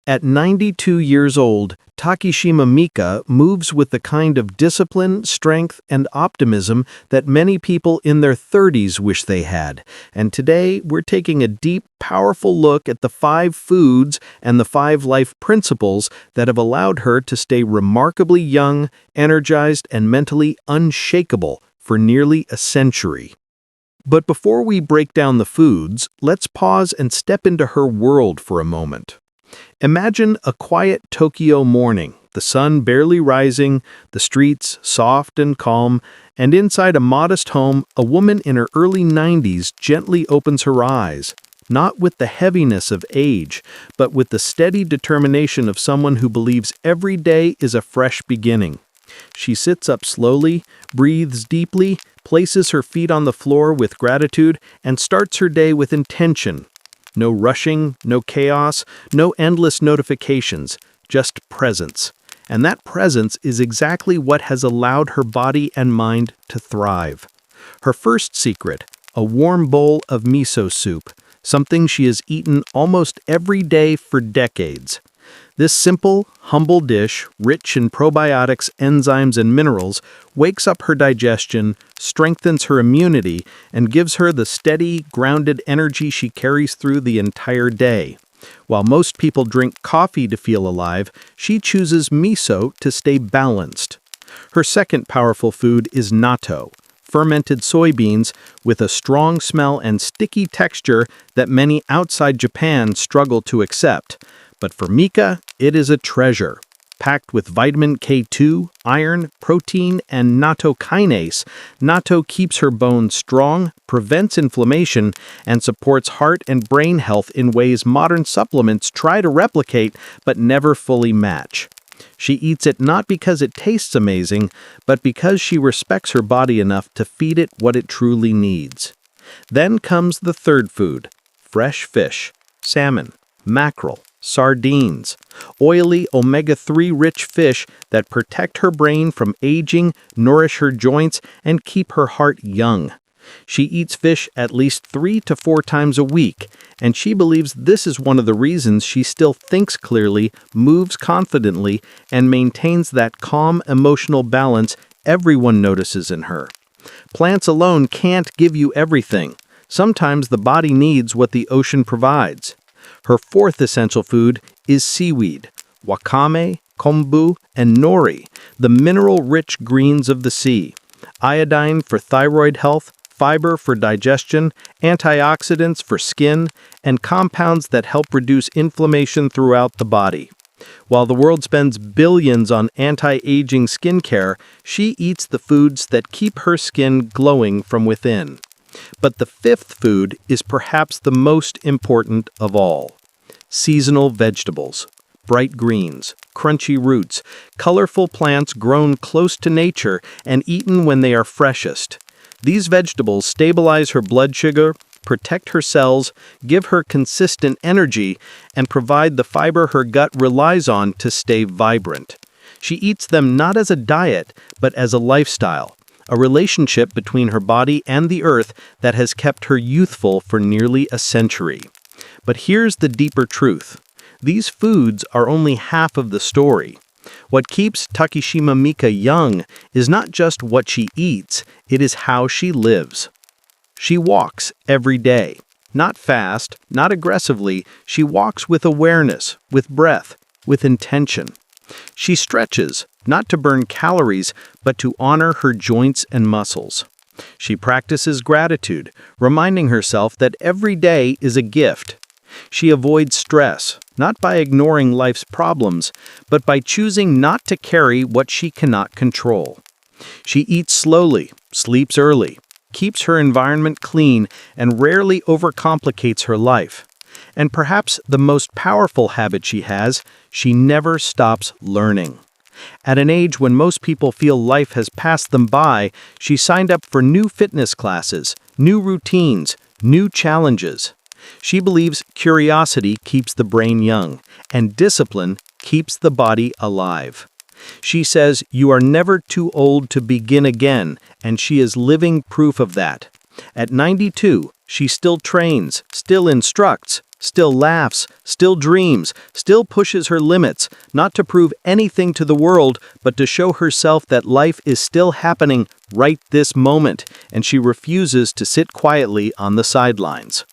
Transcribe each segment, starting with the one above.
At 92 years old, Takishima Mika moves with the kind of discipline, strength, and optimism that many people in their 30s wish they had. And today, we're taking a deep, powerful look at the 5 foods and the 5 life principles that have allowed her to stay remarkably young, energized, and mentally unshakable for nearly a century. But before we break down the foods, let's pause and step into her world for a moment. Imagine a quiet Tokyo morning, the sun barely rising, the streets soft and calm, and inside a modest home, a woman in her early 90s gently opens her eyes, not with the heaviness of age, but with the steady determination of someone who believes every day is a fresh beginning. She sits up slowly, breathes deeply, places her feet on the floor with gratitude, and starts her day with intention. No rushing, no chaos, no endless notifications, just presence. And that presence is exactly what has allowed her body and mind to thrive. Her first secret, a warm bowl of miso soup, something she has eaten almost every day for decades. This simple, humble dish, rich in probiotics, enzymes, and minerals, wakes up her digestion, strengthens her immunity, and gives her the steady, grounded energy she carries through the entire day. While most people drink coffee to feel alive, she chooses miso to stay balanced. Her second powerful food is natto, fermented soybeans with a strong smell and sticky texture that many outside Japan struggle to accept. But for Mika, it is a treasure. Packed with vitamin K2, iron, protein, and natto kinase, natto keeps her bones strong, prevents inflammation, and supports heart and brain health in ways modern supplements try to replicate but never fully match. She eats it not because it tastes amazing, but because she respects her body enough to feed it what it truly needs. Then comes the third food, fresh fish, salmon, mackerel, sardines, oily omega-3 rich fish that protect her brain from aging, nourish her joints, and keep her heart young. She eats fish at least 3 to 4 times a week, and she believes this is one of the reasons she still thinks clearly, moves confidently, and maintains that calm emotional balance everyone notices in her. Plants alone can't give you everything. Sometimes the body needs what the ocean provides. Her fourth essential food is seaweed, wakame, kombu, and nori, the mineral-rich greens of the sea. Iodine for thyroid health, fiber for digestion, antioxidants for skin, and compounds that help reduce inflammation throughout the body. While the world spends billions on anti-aging skincare, she eats the foods that keep her skin glowing from within. But the fifth food is perhaps the most important of all. Seasonal vegetables, bright greens, crunchy roots, colorful plants grown close to nature and eaten when they are freshest. These vegetables stabilize her blood sugar, protect her cells, give her consistent energy, and provide the fiber her gut relies on to stay vibrant. She eats them not as a diet, but as a lifestyle, a relationship between her body and the earth that has kept her youthful for nearly a century. But here's the deeper truth. These foods are only half of the story. What keeps Takishima Mika young is not just what she eats, it is how she lives. She walks every day. Not fast, not aggressively, she walks with awareness, with breath, with intention. She stretches, not to burn calories, but to honor her joints and muscles. She practices gratitude, reminding herself that every day is a gift. She avoids stress, not by ignoring life's problems, but by choosing not to carry what she cannot control. She eats slowly, sleeps early, keeps her environment clean, and rarely overcomplicates her life. And perhaps the most powerful habit she has, she never stops learning. At an age when most people feel life has passed them by, she signed up for new fitness classes, new routines, new challenges. She believes curiosity keeps the brain young, and discipline keeps the body alive. She says you are never too old to begin again, and she is living proof of that. At 92, she still trains, still instructs, still laughs, still dreams, still pushes her limits, not to prove anything to the world, but to show herself that life is still happening right this moment, and she refuses to sit quietly on the sidelines.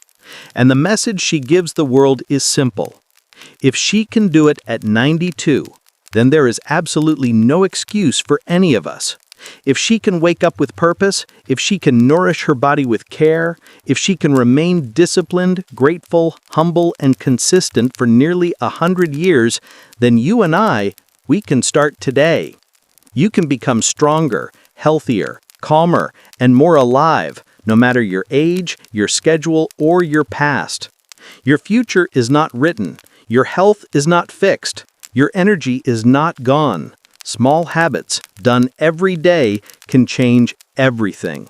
And the message she gives the world is simple. If she can do it at 92, then there is absolutely no excuse for any of us. If she can wake up with purpose, if she can nourish her body with care, if she can remain disciplined, grateful, humble, and consistent for nearly 100 years, then you and we can start today. You can become stronger, healthier, calmer, and more alive, no matter your age, your schedule, or your past. Your future is not written. Your health is not fixed. Your energy is not gone. Small habits, done every day, can change everything.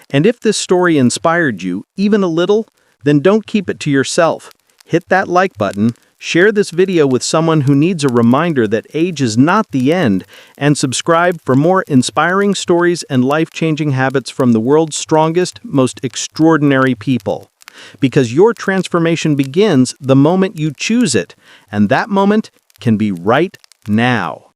And if this story inspired you, even a little, then don't keep it to yourself. Hit that like button, share this video with someone who needs a reminder that age is not the end, and subscribe for more inspiring stories and life-changing habits from the world's strongest, most extraordinary people. Because your transformation begins the moment you choose it, and that moment can be right now.